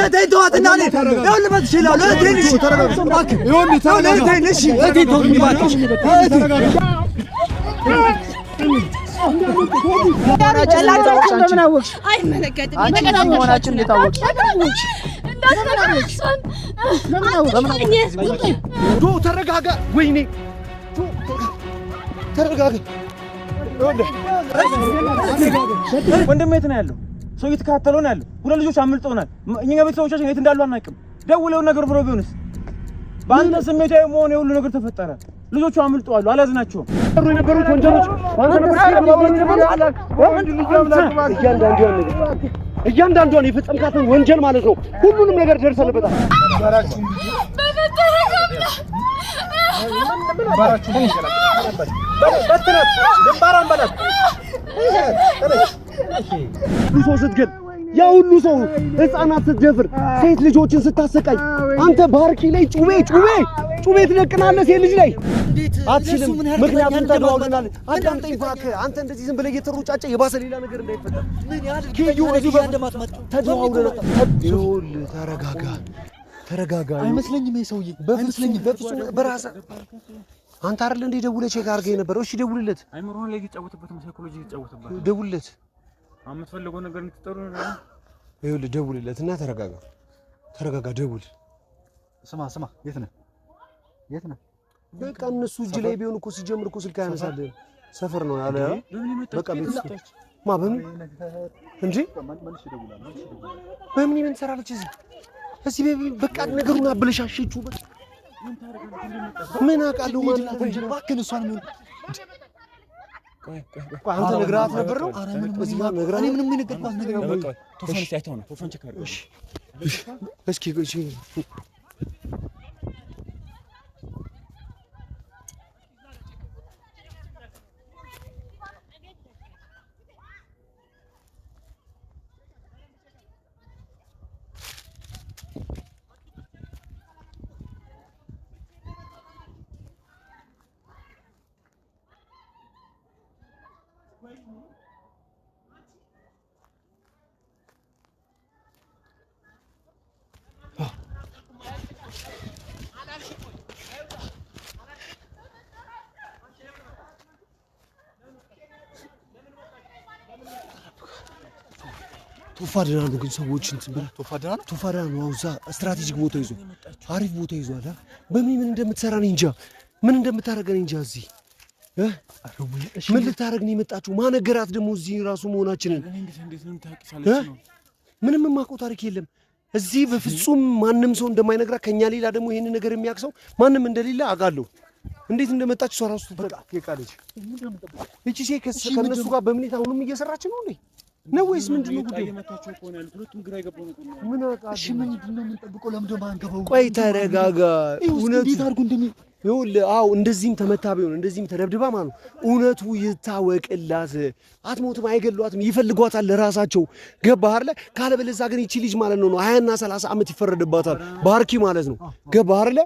እህቴን ተዋትና ይኸውልህ መት ይችላል እህቴን እሺ እባክህ ይኸውልህ እህቴን እሺ እህቴን ተውኝ እባክህ ተረጋጋ ወይኔ ተረጋጋ ወንድሜ የት ነው ያለው ሰው እየተከታተለው ነው ያለው ሁለት ልጆች አምልጠውናል እኛ ቤተሰቦቻችን የት እንዳሉ አናውቅም ደውለው ነገር ብሎ ቢሆንስ በአንተ ስሜታዊ መሆን የሁሉ ነገር ተፈጠረ ልጆቹ አምልጠዋል አላዝናቸውም የነበሩት ወንጀሎች እያንዳንዷን የፈጸምካትን ወንጀል ማለት ነው ሁሉንም ነገር ደርሰንበታል ስትገል ያ ሁሉ ሰው ህፃናት ስትደፍር ሴት ልጆችን ስታሰቃይ አንተ ባርኪ ላይ ጩቤ ትደቅናለህ ሴት ልጅ ላይ አትችልም ምክንያቱም ተደዋውለናል አዳምጠኝ እባክህ አንተ እንደዚህ ዝም ብለህ እየተሮጫጨ የባሰ ሌላ ነገር እንዳይፈጠር ምን ያህል ኪዩ እዚህ እንደማትመጣ ተደዋውለናል ይኸውልህ ተረጋጋ አይመስለኝም ይሄ ሰውዬ በፍጹም በራስህ አንተ አይደል እንደ ደውለህ ቼክ አድርገህ ነበር እሺ ደውልለት አይምሮን ላይ እየተጫወተበት ሳይኮሎጂ እየተጫወተበት ደውልለት አምትፈልገው ነገር እንትጠሩ ነው ይኸውልህ ደውልለትና ተረጋጋ ደውል ስማ የት ነህ በቃ እነሱ እጅ ላይ ቢሆን እኮ ሲጀምር እኮ ስልክ ያነሳልህ ሰፈር ነው ያለ በቃ ቤት በምን እንጂ በምን ምን ሰራለች እዚህ በቃ ነገሩን አበለሻሸችው በቃ ምን አውቃለሁ ማለት ነው እባክህ እሷን ምን አንተ ነግራት ነበር ነው እዚህ ጋር ነግራት እኔ ምንም የነገርኳት ነገር ነው በቃ ቶፋን ሲያይተው ነው ቶፋን ቸካር እሺ እስኪ ቶፋደና ነው ግን ሰዎች እንትን ብላ ቶፋደና ነው አውዛ ስትራቴጂክ ቦታ ይዞ አሪፍ ቦታ ይዟል በምን እንደምትሰራ ነው እንጃ ምን እንደምታረግ ነው እንጃ እዚህ ምን ልታረግ ነው የመጣችው ማነገራት ደግሞ እዚህ ራሱ መሆናችንን ምንም የማውቀው ታሪክ የለም እዚህ በፍጹም ማንም ሰው እንደማይነግራ ከኛ ሌላ ደግሞ ይሄን ነገር የሚያክሰው ማንም እንደሌለ አውቃለሁ እንዴት እንደመጣች ሰው ራሱ ተቃለች እቺ ከነሱ ጋር በምኔት አሁንም እየሰራች ነው ነው ወይስ ምንድነው ጉዳዩ የመታቸው ቆና ያሉት ሁለቱም ግራ ይገባው ነው ምን አቃ እሺ ምንድነው የምንጠብቀው ለምዶ ማንገባው ቆይ ተረጋጋ እውነቱ ታርጉ ይኸውልህ አው እንደዚህም ተመታ ቢሆን እንደዚህም ተደብድባ ማለት ነው እውነቱ ይታወቅላት አትሞትም አይገሏትም ይፈልጓታል ለራሳቸው ገባህ አይደል ካለበለዚያ ግን ይቺ ልጅ ማለት ነው 20 እና 30 ዓመት ይፈረድባታል ባርኪ ማለት ነው ገባህ አይደል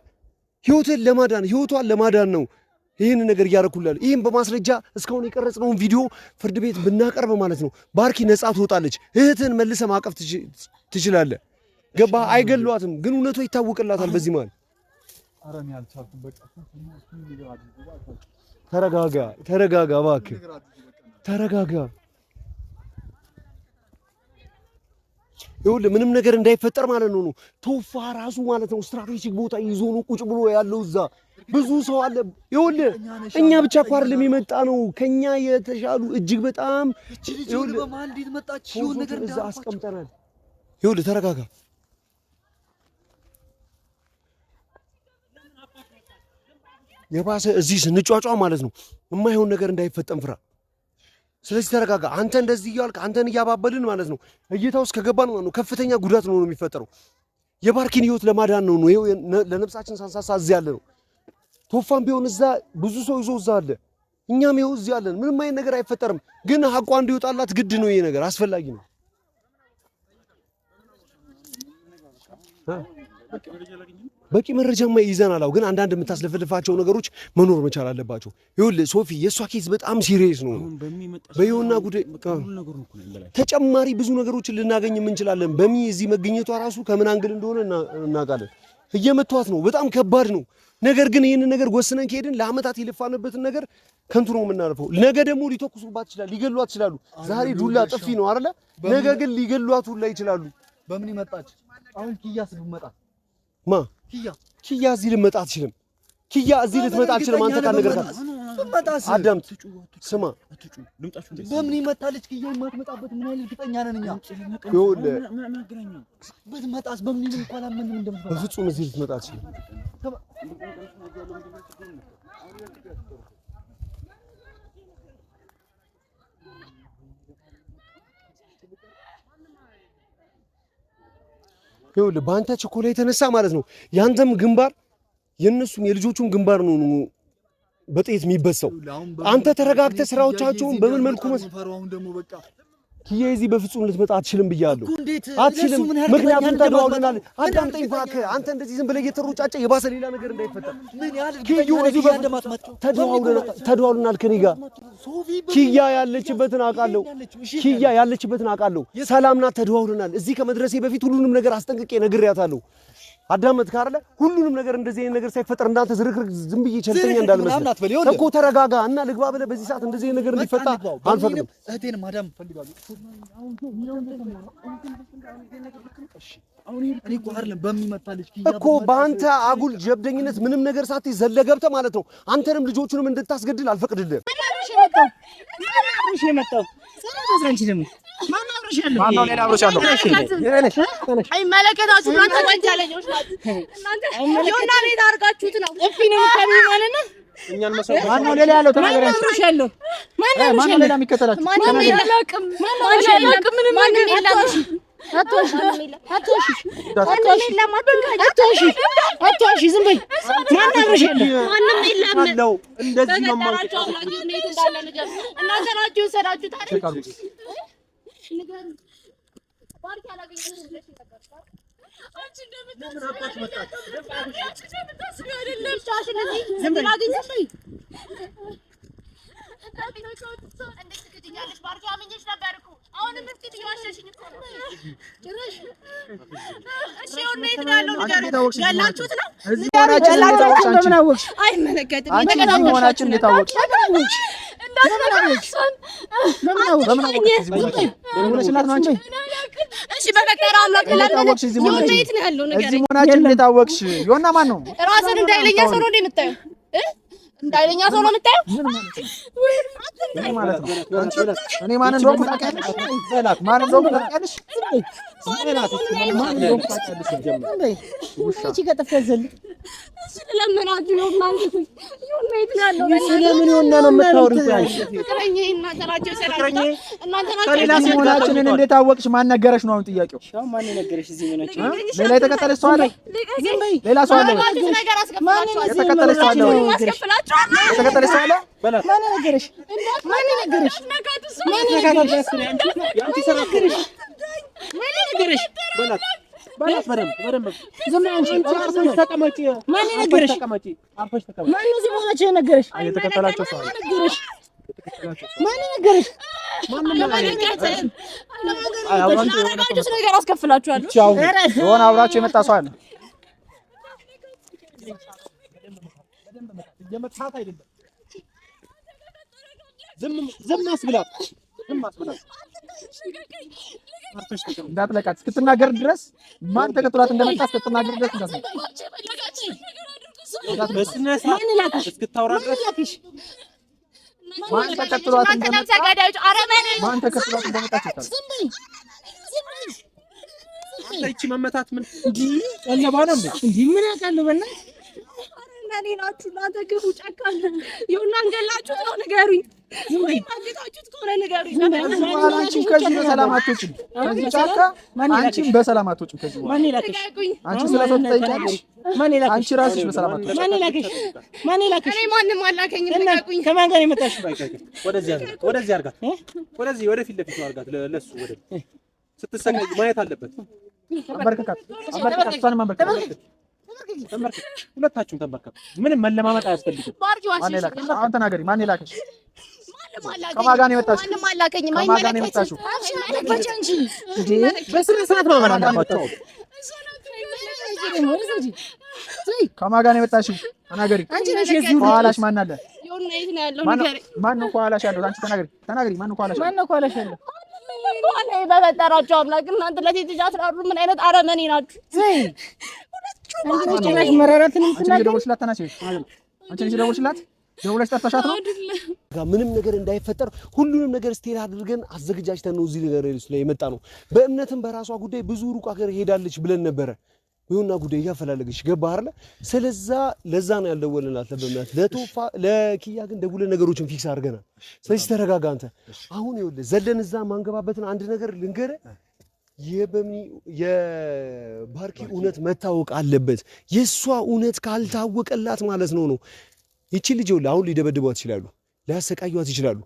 ህይወቷን ለማዳን ነው ይሄን ነገር ያረኩላል ይሄን በማስረጃ እስካሁን የቀረጽነውን ቪዲዮ ፍርድ ቤት ብናቀርብ ማለት ነው ባርኪ ነጻ ትወጣለች እህትን መልሰ ማቀፍ ትችላለህ ገባ አይገሏትም ግን እውነቱ ይታወቅላታል በዚህ ማለት አረም ያልቻልኩም በቃ ተረጋጋ እባክህ ተረጋጋ ይኸውልህ ምንም ነገር እንዳይፈጠር ማለት ነው ቶፋ ራሱ ማለት ነው ስትራቴጂክ ቦታ ይዞ ነው ቁጭ ብሎ ያለው እዛ ብዙ ሰው አለ ይኸውልህ እኛ ብቻ እኮ አይደለም የመጣ ነው ከኛ የተሻሉ እጅግ በጣም ይኸውልህ በማን እንዴት መጣች ይሁን ነገር እዛ አስቀምጠናል ይኸውልህ ተረጋጋ የባሰ እዚህ ስንጫጫ ማለት ነው የማይሆን ነገር እንዳይፈጠም ፍራ ስለዚህ ተረጋጋ አንተ እንደዚህ ይያልክ አንተን ያባበልን ማለት ነው እይታው ውስጥ ከገባን ማለት ነው ከፍተኛ ጉዳት ነው የሚፈጠረው የባርኪን ህይወት ለማዳን ነው ይሄው ለነፍሳችን ሳንሳሳ እዚህ ያለ ነው ቶፋን ቢሆን እዛ ብዙ ሰው ይዞ እዛ አለ እኛም ይኸው እዚህ ያለን ምንም አይነት ነገር አይፈጠርም ግን ሐቋ እንዲወጣላት ግድ ነው ይሄ ነገር አስፈላጊ ነው በቂ መረጃማ ይዘናል። ግን አንዳንድ የምታስለፈልፋቸው ነገሮች መኖር መቻል አለባቸው። ይኸውልህ ሶፊ የእሷ ኬዝ በጣም ሲሪየስ ነው። በይውና ጉዳይ ተጨማሪ ብዙ ነገሮችን ልናገኝ እንችላለን። በሚ እዚህ መገኘቷ ራሱ ከምን አንግል እንደሆነ እናውቃለን። እየመቷት ነው። በጣም ከባድ ነው። ነገር ግን ይህንን ነገር ወስነን ከሄድን ለአመታት የለፋንበትን ነገር ከንቱ ነው የምናልፈው። ነገ ደግሞ ሊተኩሱባት ይችላል፣ ሊገሏት ይችላሉ። ዛሬ ዱላ ጥፊ ነው አይደለ? ነገ ግን ሊገሏት ሁላ ይችላሉ። በምን ይመጣች? አሁን ኪያስ ልትመጣ ማ ኪያ እዚህ ልትመጣ አትችልም። ኪያ እዚህ ልትመጣ አትችልም። አንተ ካልነገርካት አዳምጥ፣ ስማ። በምን ይመጣለች? ኪያ የማትመጣበት ምን ያህል እርግጠኛ ነን እኛ? ይኸውልህ ብትመጣስ በምን እንኳን አመንም እንደምትመጣ በፍጹም እዚህ ልትመጣ አትችልም። ይኸውልህ በአንተ ችኮላ የተነሳ ማለት ነው ያንተም ግንባር የነሱም የልጆቹም ግንባር ነው በጥይት የሚበሳው። አንተ ተረጋግተህ ስራዎቻቸውን በምን መልኩ ኪያ እዚህ በፍጹም ልትመጣ አትችልም ብያለሁ። አትችልም። ምክንያቱም ተደዋውለናል። አዳምጠኝ እባክህ። አንተ እንደዚህ ዝም ብለህ እየተሮጫጨ የባሰ ሌላ ነገር እንዳይፈጠር ተደዋውለናል ከኔ ጋር። ኪያ ያለችበትን አውቃለሁ። ሰላም ናት። ተደዋውለናል። እዚህ ከመድረሴ በፊት ሁሉንም ነገር አስጠንቅቄ ነግሬያታለሁ። አዳመጥክ አይደለ? ሁሉንም ነገር እንደዚህ አይነት ነገር ሳይፈጠር እንዳንተ ዝርክርክ ዝም ብዬ ቸልተኛ እንዳልመስል እኮ ተረጋጋ እና ልግባ ብለህ በዚህ ሰዓት እንደዚህ ነገር እንዲፈታ አልፈቅድም። እህቴን ማዳም ፈልጋለሁ እኮ በአንተ አጉል ጀብደኝነት ምንም ነገር ሳትይ ዘለህ ገብተህ ማለት ነው አንተንም ልጆቹንም እንድታስገድል አልፈቅድልህም። ማነው ሌላ አብሮሽ ያለው? አይመለከታችሁም። እናንተ ወንጀለኞች ናችሁ። እናንተ ቤት አድርጋችሁት ነው እፊ ነው የምታምኚው ማለት ነው። እኛን መስዋዕት ማነው ሌላ ያለው? ተናገር። አብሮሽ ያለው ማነው ሌላ የሚከተላችሁ? ማነው የለም? ዝም በይ። ማነው አብሮሽ ያለው? ማንም የለም። እንደዚህ ነው ማለት እናንተ ናችሁ የወሰዳችሁት አይደል? ባርክ ያላገኘው ልጅ ነበር። አንቺ እንዳይለኛ ሰው ነው የምታየው? ምን ማለት ነው? እኔ ማን እንደሆነ ታውቂያለሽ? በላት ማን እንደሆነ ታውቂያለሽ? በላት ማን እንደሆነ ታውቂያለሽ? ጀመረ እሺ ከተፈዘል ስለምናችሁ ነው ማለት ነው። የት ነው ያለው? ስለምን ሆነ ነው የምታወሪው? ፍቅረኛ እናንተ ናችሁ ሰራችሁ። እናንተ ናችሁ ከሌላ ሲሆናችንን እንዴት አወቅሽ? ማን ነገረሽ ነው አሁን ጥያቄው? ማን ነገረሽ? እዚህ ምን ነች? ሌላ የተከተለች ሰው አለ? ሌላ ሰው አለ? የተከተለች ሰው አለ? የተከተለች ሰው አለ? በላት ማን ነገረሽ? ማን ነገረሽ? ማን ነገረሽ? ያንቺ ሰራከረሽ ማን ነገረሽ? በላት በላት በደንብ ዝም ብለሽ አንቺ ተቀመጪ። ማን ነገረሽ? ተቀመጪ አርፈሽ ተቀመጪ። ማን እዚህ ሆናችሁ ነገረሽ? የተከተላቸው ሰው አለ? ነገረሽ ማን ነገረሽ? ማን ነገረሽ? አብራችሁ ነገር አስከፍላችኋለሁ። የሆነ አብራችሁ የመጣ ሰው አለ? የመጣት አይደለም። ዝም አስብላት። እንዳትለቃት እስክትናገር ድረስ ማን ተከትሏት እንደመጣ እስክትናገር ድረስ እስክታወራ ድረስ ማን ተከትሏት እንደመጣ ይቺ መመታት ምን ቀለባ ነው እንዴ? ምን ያውቃለሁ በእናትህ ለኔ ናችሁ። እናንተ ግፉ ጨካኝ ይሁን አንገላችሁት ነው ንገሩኝ። ማግታችሁት ከሆነ ንገሩኝ። አንቺም ከዚህ በሰላም አትወጪም። ከዚህ ጫካ አንቺም በሰላም አትወጪም። ከዚህ ማን ይላክሽ? አንቺ ስለሰው ትጠይቂያለሽ። ማን ይላክሽ? አንቺ ራስሽ በሰላም አትወጪም። ማን ይላክሽ? ማን ይላክሽ? እኔ ማንንም አላከኝም። ንገሩኝ። ከማን ጋር የመጣሽ? ወደዚህ አርጋት። ወደዚህ ወደፊት ለፊት ነው አርጋት። ለሱ ወደዚህ ስትሰቃይ ማየት አለበት። ሁለታችሁም ተንበርከኩ። ምንም መለማመጥ አያስፈልግም። አሁን ተናገሪ። ማን የላከሽ? ከማን ጋር ነው የመጣሽው? ማንም አላከኝም። ከማን ጋር ነው የመጣሽው? በስነ ስርዓት ነው ማናባቸው። ከማን ጋር ነው የመጣሽው? ተናገሪ። ከኋላሽ ማን አለ? ማን ነው ከኋላሽ ያለው? አንቺ ተናገሪ። ማን ነው ከኋላሽ ያለው? ላይ በፈጠራችሁ አምላክ እናንተ ለዚህ ልጅ አስራሩ ምን አይነት አረመኔ ናችሁ? አንቺ መረራትን ደውልሽላት ደውለሽ ጠርተሻት ነው? ምንም ነገር እንዳይፈጠር ሁሉንም ነገር ስቴት አድርገን አዘጋጅተን ነው እዚህ ነገር ላይ የመጣ ነው። በእምነትም በራሷ ጉዳይ ብዙ ሩቅ ሀገር ሄዳለች ብለን ነበረ። ይሁንና ጉዳይ ያፈላለገሽ ገባህ አይደል? ስለዛ ለዛ ነው ያልደወልንላት በእምነት ለኪያ ግን ደውለን ነገሮችን ፊክስ አድርገናል። ስለዚህ ተረጋጋ አንተ። አሁን ይኸውልህ ዘለን እዛ ማንገባበትን አንድ ነገር ልንገርህ። የባርኪ እውነት መታወቅ አለበት። የሷ እውነት ካልታወቀላት ማለት ነው ይቺ ልጅ ይኸውልህ አሁን ሊደበድቧት ይችላሉ፣ ሊያሰቃዩት ይችላሉ።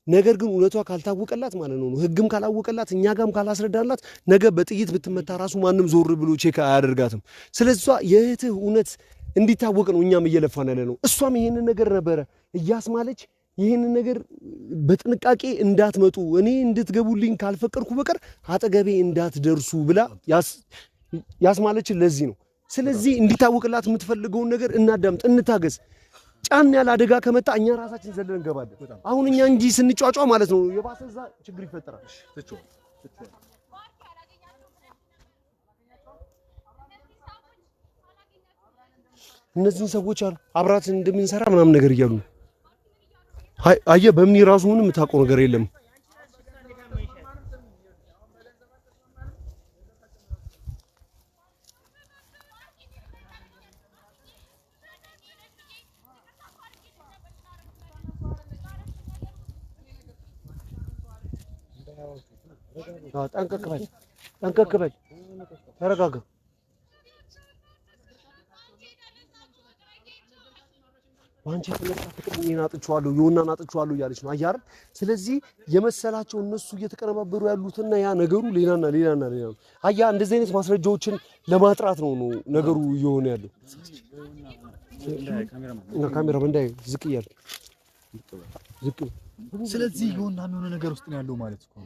ነገር ግን እውነቷ ካልታወቀላት ማለት ነው ህግም ካላወቀላት እኛ ጋርም ካላስረዳላት ነገ በጥይት ብትመታ ራሱ ማንም ዞር ብሎ ቼክ አያደርጋትም። ስለዚህ የእህትህ እውነት እንዲታወቅ ነው እኛም እየለፋን ያለ ነው። እሷም ይሄንን ነገር ነበረ እያስማለች ይሄንን ነገር በጥንቃቄ እንዳትመጡ እኔ እንድትገቡልኝ ካልፈቀድኩ በቀር አጠገቤ እንዳትደርሱ ብላ ያስማለችን ለዚህ ነው። ስለዚህ እንዲታወቅላት የምትፈልገውን ነገር እናዳምጥ፣ እንታገዝ። ጫን ያለ አደጋ ከመጣ እኛ ራሳችን ዘለን እንገባለን። አሁን እኛ እንጂ ስንጫጫ ማለት ነው የባሰ እዛ ችግር ይፈጠራል። እነዚህን ሰዎች አብራት እንደምንሰራ ምናምን ነገር እያሉ አየህ፣ በምን ራሱ ምንም የምታውቀው ነገር የለም። ጠንቀቅ በል፣ ተረጋጋ። ባንቺ የተነሳ ፍቅር እኔን አጥቼዋለሁ ይሁንና አጥቼዋለሁ እያለች ነው አያር። ስለዚህ የመሰላቸው እነሱ እየተቀነባበሩ ያሉትና ያ ነገሩ ሌላና ሌላ ነው። አያ እንደዚህ አይነት ማስረጃዎችን ለማጥራት ነው ነገሩ እየሆነ ያለው። ካሜራ እንዳይ ዝቅ እያለ ዝቅ። ስለዚህ ይሁንና የሆነ ነገር ውስጥ ነው ያለው ማለት ነው።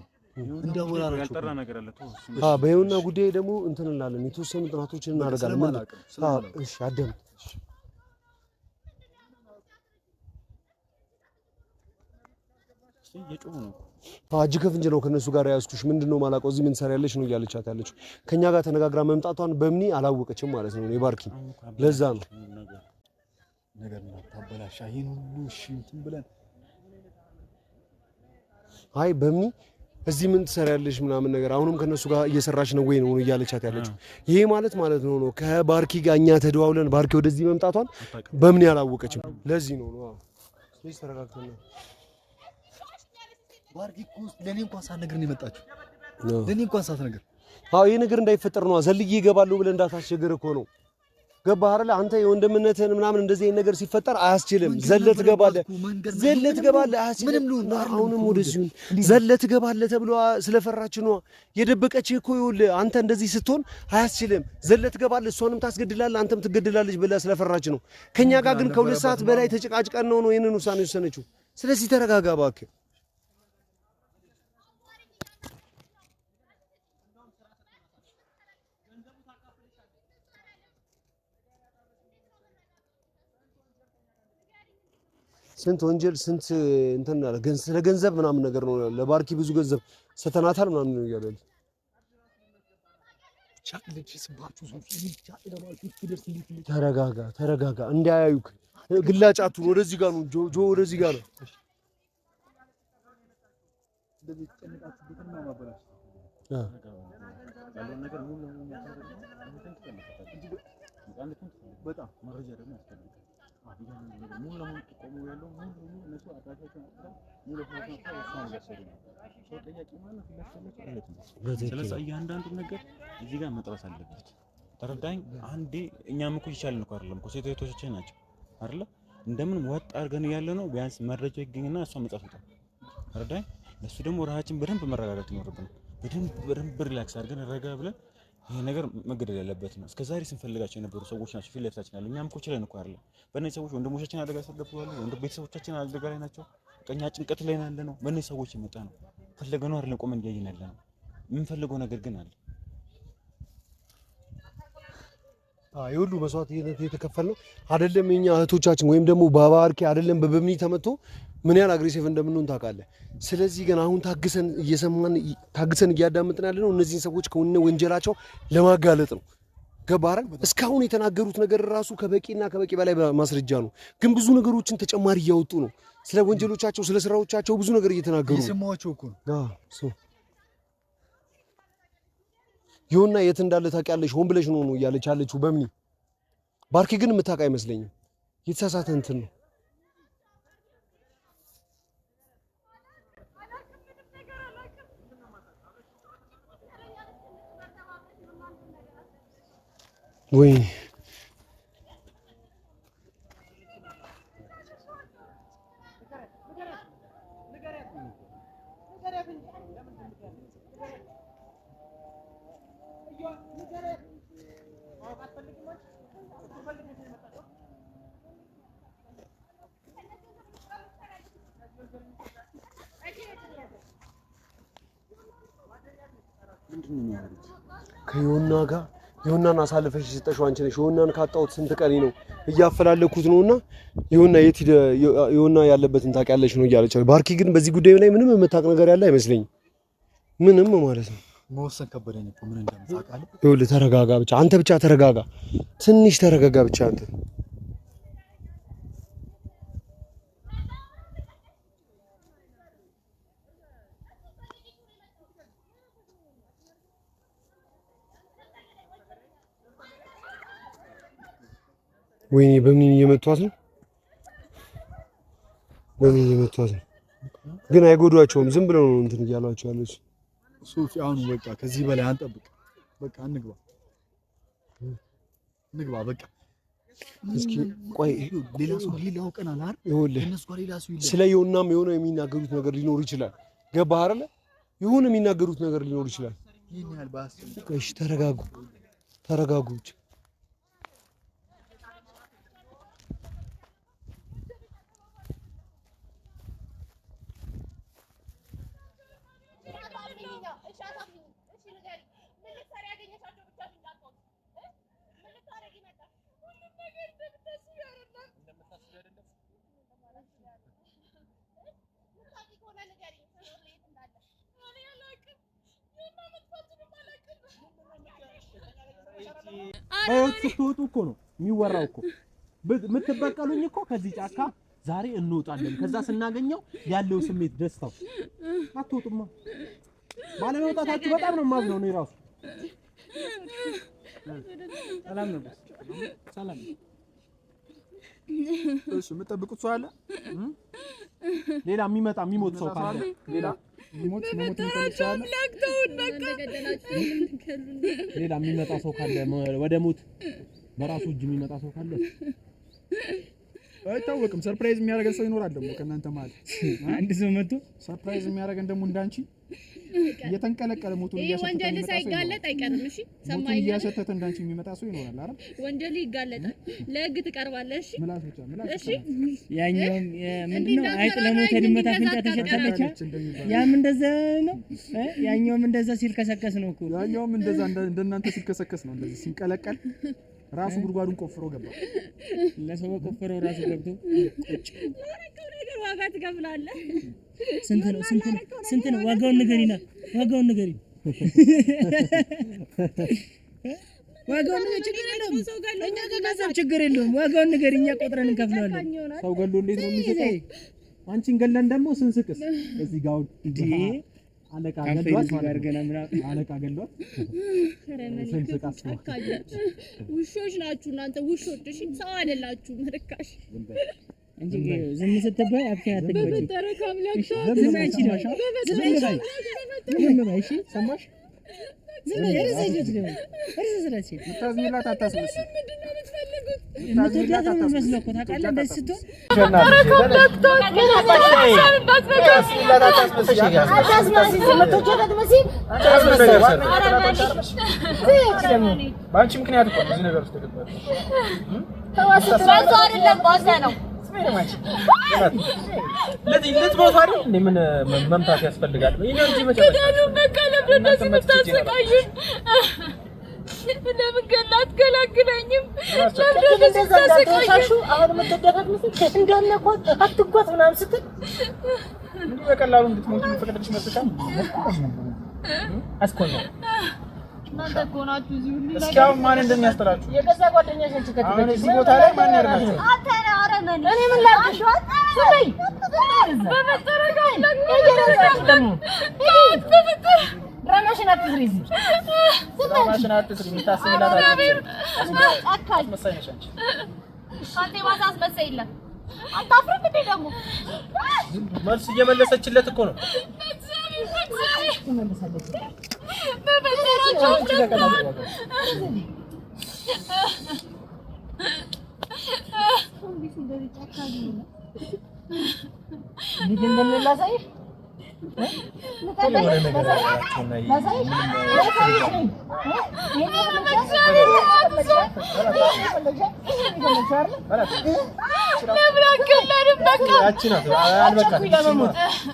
እንዳወራራችሁ ያልጠራ ነገር አለ። በይሁንና ጉዳይ ደግሞ እንትን እንላለን፣ የተወሰኑ ጥናቶችን እናደርጋለን። እሺ አደም የጮሁ ነው እጅ ከፍንጅ ነው ከነሱ ጋር ያስኩሽ። ምንድነው ማላውቀው እዚህ ምን ሰሪያለሽ ነው እያለቻት ያለችው። ከኛ ጋር ተነጋግራ መምጣቷን በምኒ አላወቀችም ማለት ነው። የባርኪ ለዛ ነው ነገር ነው ታበላሻ ይሄን ሁሉ እሺ እንትን ብለን አይ በምኒ እዚህ ምን ትሰሪያለሽ ምናምን ነገር አሁንም ከነሱ ጋር እየሰራች ነው ወይ ነው እያለቻት ያለችው። ይሄ ማለት ነው ከባርኪ ጋር እኛ ተደዋውለን ባርኪ ወደዚህ መምጣቷን በምኒ አላወቀችም። ለዚህ ነው ስለዚህ ተረጋግተን ባርኪ እኮ ለኔ እንኳን ሳትነግር ነው የመጣችው። ለኔ እንኳን ሳትነግር ይሄ ነገር እንዳይፈጠር ነው ዘልዬ ይገባሉ ብለህ እንዳታስቸግር እኮ ነው። ገባህ አይደል? አንተ የወንድምነትህን ምናምን እንደዚህ አይነት ነገር ሲፈጠር አያስችልም። ዘለ ትገባለህ አያስችልም። አሁንም ወደዚሁ ዘለ ትገባለህ ተብሎ ስለፈራች ነው የደበቀችህ እኮ። ይኸውልህ አንተ እንደዚህ ስትሆን አያስችልም። ዘለ ትገባለህ፣ እሷንም ታስገድላለህ፣ አንተም ትገድላለች ብለህ ስለፈራች ነው። ከኛ ጋር ግን ከሁለት ሰዓት በላይ ተጨቃጭቀን ነው ይሄንን ውሳኔ ወሰነችው። ስለዚህ ተረጋጋ እባክህ። ስንት ወንጀል ስንት እንትን አለ ግን ስለ ገንዘብ ምናምን ነገር ነው። ለባርኪ ብዙ ገንዘብ ሰተናታል ምናምን ነው እያለ ተረጋጋ እንዳያዩክ ግላጫቱን ወደዚህ ጋር ነው ጆ ወደዚህ ጋር ነው። በጣም መረጃ ደግሞ ያስፈልጋል። ሙሉ ለሙሉ ተቆሙ ያለው ሙሉ እነሱ አዳራሻቸው ሙሉ ስለዚህ እያንዳንዱ ነገር እዚህ ጋር መጥራት አለበት። ተረዳኝ። አንዴ እኛም እኮ ይቻልን እኮ አይደለም እኮ ሴት እህቶቻችን ናቸው አይደለ? እንደምን ወጥ አድርገን ያለ ነው። ቢያንስ መረጃው ይገኝና እሷ መጻፍ ነው። ተረዳኝ። ለሱ ደግሞ ራሳችን በደንብ መረጋጋት ይኖርብናል። በደንብ ሪላክስ አድርገን ረጋ ብለን ይሄ ነገር መገደል ያለበት ነው። እስከዛሬ ስንፈልጋቸው የነበሩ ሰዎች ናቸው ፊት ለፊታችን ያለው። እኛም እኮ ችለን እኮ አይደለም። በእነዚህ ሰዎች ወንድሞቻችን አደጋ ተገብተዋል። ቤተሰቦቻችን አደጋ ላይ ናቸው። ቀኛ ጭንቀት ላይ ያለ ነው። በእነዚህ ሰዎች የመጣ ነው። ፈለገነው አይደለም ቆመን እያየን ያለ ነው። የምንፈልገው ነገር ግን አለ። የሁሉ መስዋዕትነት የተከፈለው አይደለም የኛ እህቶቻችን ወይም ደግሞ ባባርኪ አይደለም በበምኒ ተመቶ ምን ያህል አግሬሲቭ እንደምንሆን ታውቃለህ። ስለዚህ ግን አሁን ታግሰን እየሰማን ታግሰን እያዳመጥን ያለ ነው እነዚህን ሰዎች ከሆነ ወንጀላቸው ለማጋለጥ ነው። ገባህ? እስካሁን የተናገሩት ነገር ራሱ ከበቂና ከበቂ በላይ ማስረጃ ነው። ግን ብዙ ነገሮችን ተጨማሪ እያወጡ ነው። ስለ ወንጀሎቻቸው፣ ስለ ስራዎቻቸው ብዙ ነገር እየተናገሩ ነው። የሰማቸው እኮ ነው። ይሁንና የት እንዳለ ታውቂያለሽ፣ ሆን ብለሽ ነው እያለች ያለችው በምኒ። ባርኪ ግን የምታውቅ አይመስለኝም። የተሳሳተ እንትን ነው። ወይ ከዮና ጋር ዮናን አሳልፈሽ ሲጠሽው አንቺ ነሽ። ዮናን ካጣሁት ስንት ቀን ነው እያፈላለኩት ነውና ዮና የት ሄደ ዮና ያለበትን ታውቂያለሽ ነው እያለች። ባርኪ ግን በዚህ ጉዳይ ላይ ምንም የምታውቅ ነገር ያለ አይመስለኝም። ምንም ማለት ነው። መወሰን ከበደኝ እኮ ምን እንደምታውቃለህ። ይኸውልህ ተረጋጋ ብቻ አንተ ብቻ ተረጋጋ፣ ትንሽ ተረጋጋ ብቻ አንተ። ወይኔ በምን እየመቷት ነው? በምን እየመቷት ነው? ግን አይጎዷቸውም። ዝም ብለው ነው እንትን እያሏቸው ያለች። ሶፊ አሁን በቃ ከዚህ በላይ አንጠብቅ። በቃ እንግባ በቃ እስኪ ቆይ ሌላ ሰው አውቀናል አይደል? ይኸውልህ እነሱ ጋር ሌላ ሰው ይላል። ስለ ዮናም የሆነ የሚናገሩት ነገር ሊኖር ይችላል። ገባህ አይደለ? የሆነ የሚናገሩት ነገር ሊኖር ይችላል። ይሄን ያህል ባስ እሺ ተረጋጉ። ስትወጡ እኮ ነው የሚወራው እኮ የምትበቀሉኝ እኮ ከዚህ ጫካ ዛሬ እንወጣለን። ከዛ ስናገኘው ያለው ስሜት ደስታው አትወጡማ። ባለመውጣታችሁ በጣም ነው የማዝነው ነው ራሱ። ሰላም ነው ሰላም። እሺ የምትጠብቁት ሰው አለ? ሌላ የሚመጣ የሚሞት ሰው ካለ ሌላ ሌላ የሚመጣ ሰው ካለ ወደ ሞት በራሱ እጅ የሚመጣ ሰው ካለ አይታወቅም። ሰርፕራይዝ የሚያደርገን ሰው ይኖራል ደግሞ ከእናንተ ማለት አንድ ሰው መጥቶ ሰርፕራይዝ የሚያደርገን ደግሞ እንዳንቺ እየተንቀለቀለ ሞቱን እያሰተተ ወንጀል ሳይጋለጥ አይቀርም። እሺ ሰማኝ። እያሰተተ እንዳንቺ የሚመጣ ሰው ይኖራል አይደል? ወንጀል ይጋለጣል፣ ለህግ ትቀርባለህ። እሺ ምላስ ብቻ እሺ። ያኛው ምንድነው አይጥ ለሞተ ድመት አፍንጫ ተሸጠለች። ያም እንደዛ ነው። ያኛውም እንደዛ ሲልከሰከስ ነው እኮ። ያኛውም እንደዛ እንደናንተ ሲልከሰከስ ነው። እንደዚህ ሲንቀለቀል ራሱ ጉድጓዱን ቆፍሮ ገባ። ለሰው ቆፍረው ራሱ ገብቶ ቁጭ ዋጋ ትከፍላለህ። ስንት ነው ዋጋውን ንገሪና፣ ዋጋውን ንገሪ። ዋጋውን ንገሪ። ችግር የለውም እኛ ከገንዘብ ችግር የለውም። ዋጋውን ንገሪ፣ እኛ ቆጥረን እንከፍለዋለን። ሰው ገሎ እንዴት ነው የሚሰጠው? አንቺን ገለን ደግሞ ስንስቅስ እዚህ ጋር እንዴ አለቃ ገሏት አድርገና ምናምን አለቃ ገሏት። ስንስቅስ ውሾች ናችሁ እናንተ ውሾች። እሺ ሰው አይደላችሁም። ርካሽ እንጂ ዝም ስትባይ አፍያ አትገጭ። በተረካም ለካ ዝም አንቺ ነሽ። ዝም በይ እሺ። ሰማሽ? ዝም በይ። እርስ ስለዚህ ምታዝኝላት አታስመስል። ምንድነው የምትፈልጉት? የምትወዳት ነው መስለው እኮ ታውቃለህ። እንደዚህ ስትሆን በአንቺ ምክንያት እኮ እዚህ ነገር ውስጥ ተገባሽ። ለዚህ ልትሞቱ አይደል እንዴ? ምን መምታት ያስፈልጋል? ይሄ እንጂ መጨረሻ ለምን ገላት ገላግለኝም አሁን የምትደረግ ምስል እንዳለቆት አትጓት ምናምን ስትል እንዴ በቀላሉ እንድትሞቱ ፈቀደልሽ መስካም አስቆኛ እናንተ እኮ ናችሁ እዚህ ሁሉ ላይ እስካሁን ማን እንደሚያስጠላችሁ የገዛ ጓደኛሽን ትከተል። አሁን እዚህ ቦታ ላይ ማን ያርጋችሁ? አንተ ነህ አረመኔ። እኔ ምን ላድርግሽ? ስለይ በመጠረጋም ድራማሽን አትስሪ። ድራማሽን አትስሪ። የምታስቢላት አካል መሰለሽ አንቺ አንተ ማሳስ መሰይለ አታፍርም እንዴ? ደግሞ መልስ እየመለሰችለት እኮ ነው።